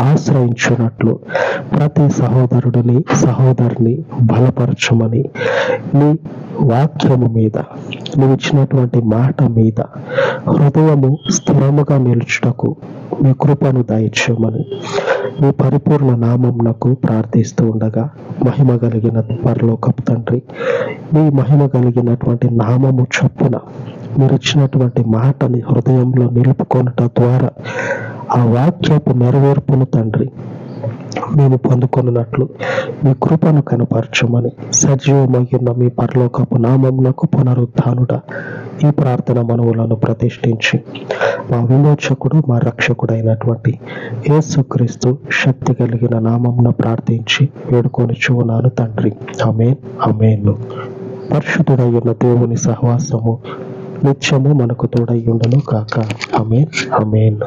ఆశ్రయించున్నట్లు ప్రతి సహోదరుడిని సహోదరుని బలపరచమని నీ వాక్యము మీద, నువ్వు ఇచ్చినటువంటి మాట మీద హృదయము స్థిరముగా నిలుచుటకు మీ కృపను దయచేయమని మీ పరిపూర్ణ నామమునకు ప్రార్థిస్తూ ఉండగా, మహిమ కలిగిన పరలోకపు తండ్రి, మీ మహిమ కలిగినటువంటి నామము చొప్పున మీరు ఇచ్చినటువంటి మాటని హృదయంలో నిలుపుకొనుట ద్వారా ఆ వాక్యపు నెరవేర్పును తండ్రి మేము పొందుకొనున్నట్లు మీ కృపను కనపరచమని సజీవమయ్యున్న మీ పరలోకపు నామమునకు పునరుద్ధానుడ ఈ ప్రార్థన మనవులను ప్రతిష్ఠించి మా విమోచకుడు, మా రక్షకుడు అయినటువంటి యేసుక్రీస్తు శక్తి కలిగిన నామమున ప్రార్థించి వేడుకొనిచున్నాను తండ్రి. ఆమేన్, ఆమేన్. పరిశుద్ధుడైన దేవుని సహవాసము నిత్యము మనకు తోడై ఉండును కాక. ఆమేన్, ఆమేన్.